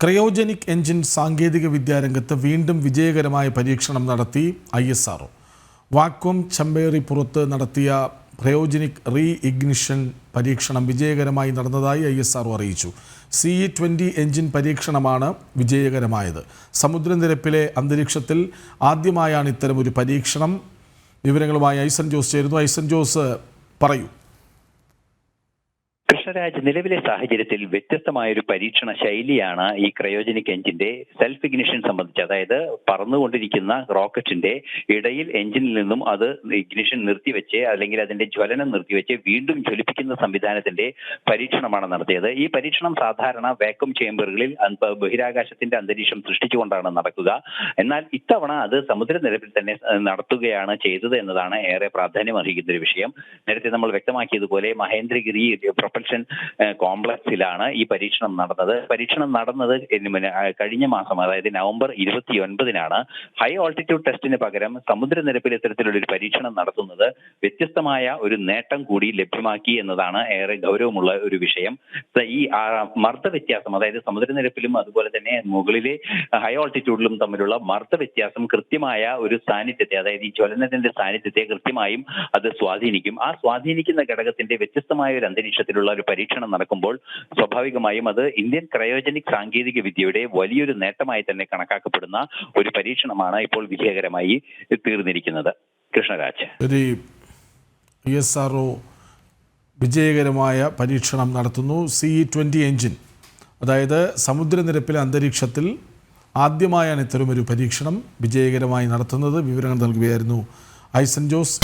Cryogenic engine സാങ്കേതിക വിദ്യാരംഗത്ത് വീണ്ടും വിജയകരമായ പരീക്ഷണം നടത്തി ISRO. വാക്വം ചമ്പേറി പുറത്ത് നടത്തിയ ക്രയോജനിക് റീ ഇഗ്നിഷൻ പരീക്ഷണം വിജയകരമായി നടന്നതായി ISRO അറിയിച്ചു. CE-20 എഞ്ചിൻ പരീക്ഷണമാണ് വിജയകരമായത്. സമുദ്രനിരപ്പിലെ അന്തരീക്ഷത്തിൽ ആദ്യമായാണ് ഇത്തരമൊരു പരീക്ഷണം. വിവരങ്ങളുമായി ഐസൻ ജോസ് ചേരുന്നു. ഐസൻ ജോസ്, പറയൂ. കൃഷ്ണരാജ്, നിലവിലെ സാഹചര്യത്തിൽ വ്യത്യസ്തമായൊരു പരീക്ഷണ ശൈലിയാണ് ഈ ക്രയോജനിക് എഞ്ചിന്റെ സെൽഫ് ഇഗ്നിഷൻ സംബന്ധിച്ച്. അതായത് പറന്നുകൊണ്ടിരിക്കുന്ന റോക്കറ്റിന്റെ ഇടയിൽ എഞ്ചിനിൽ നിന്നും അത് ഇഗ്നിഷൻ നിർത്തിവെച്ച് അല്ലെങ്കിൽ അതിന്റെ ജ്വലനം നിർത്തിവെച്ച് വീണ്ടും ജ്വലിപ്പിക്കുന്ന സംവിധാനത്തിന്റെ പരീക്ഷണമാണ് നടത്തിയത്. ഈ പരീക്ഷണം സാധാരണ വാക്വം ചേംബറുകളിൽ ബഹിരാകാശത്തിന്റെ അന്തരീക്ഷം സൃഷ്ടിച്ചുകൊണ്ടാണ് നടക്കുക. എന്നാൽ ഇത്തവണ അത് സമുദ്രനിരപ്പിൽ തന്നെ നടത്തുകയാണ് ചെയ്തത് എന്നതാണ് ഏറെ പ്രാധാന്യം അർഹിക്കുന്ന ഒരു വിഷയം. നേരത്തെ നമ്മൾ വ്യക്തമാക്കിയതുപോലെ മഹേന്ദ്രഗിരി പ്രൊപ്പൽഷൻ കോംപ്ലക്സിലാണ് ഈ പരീക്ഷണം നടന്നത്. പരീക്ഷണം നടന്നത് കഴിഞ്ഞ മാസം, അതായത് നവംബർ 29-നാണ്. ഹൈ ഓൾട്ടിറ്റ്യൂഡ് ടെസ്റ്റിന് പകരം സമുദ്രനിരപ്പിൽ ഇത്തരത്തിലുള്ള ഒരു പരീക്ഷണം നടത്തുന്നത് വ്യത്യസ്തമായ ഒരു നേട്ടം കൂടി ലഭ്യമാക്കി എന്നതാണ് ഏറെ ഗൗരവമുള്ള ഒരു വിഷയം. ഈ മർദ്ദ വ്യത്യാസം, അതായത് സമുദ്രനിരപ്പിലും അതുപോലെ തന്നെ മുകളിലെ ഹൈ ഓൾട്ടിറ്റ്യൂഡിലും തമ്മിലുള്ള മർദ്ദ വ്യത്യാസം കൃത്യമായ ഒരു സാന്നിധ്യത്തെ, അതായത് ഈ ജ്വലനത്തിന്റെ സാന്നിധ്യത്തെ കൃത്യമായും അത് സ്വാധീനിക്കും. ആ സ്വാധീനിക്കുന്ന ഘടകത്തിന്റെ വ്യത്യസ്തമായ ഒരു അന്തരീക്ഷത്തിലുള്ള ഒരു പരീക്ഷണം നടക്കുമ്പോൾ സ്വാഭാവികമായും അത് ഇന്ത്യൻ ക്രയോജനിക് സാങ്കേതിക വിദ്യയുടെ വലിയൊരു നേട്ടമായി തന്നെ കണക്കാക്കപ്പെടുന്ന ഒരു പരീക്ഷണമാണ് ഇപ്പോൾ വിജയകരമായി തീർന്നിരിക്കുന്നത്. കൃഷ്ണരാജ്, ISRO വിജയകരമായ പരീക്ഷണം നടത്തുന്നു. CE-20 എഞ്ചിൻ, അതായത് സമുദ്രനിരപ്പിലെ അന്തരീക്ഷത്തിൽ ആദ്യമായാണ് ഇത്തരമൊരു പരീക്ഷണം വിജയകരമായി നടത്തുന്നത്. വിവരങ്ങൾ നൽകുകയായിരുന്നു ഐസൻ ജോസ്.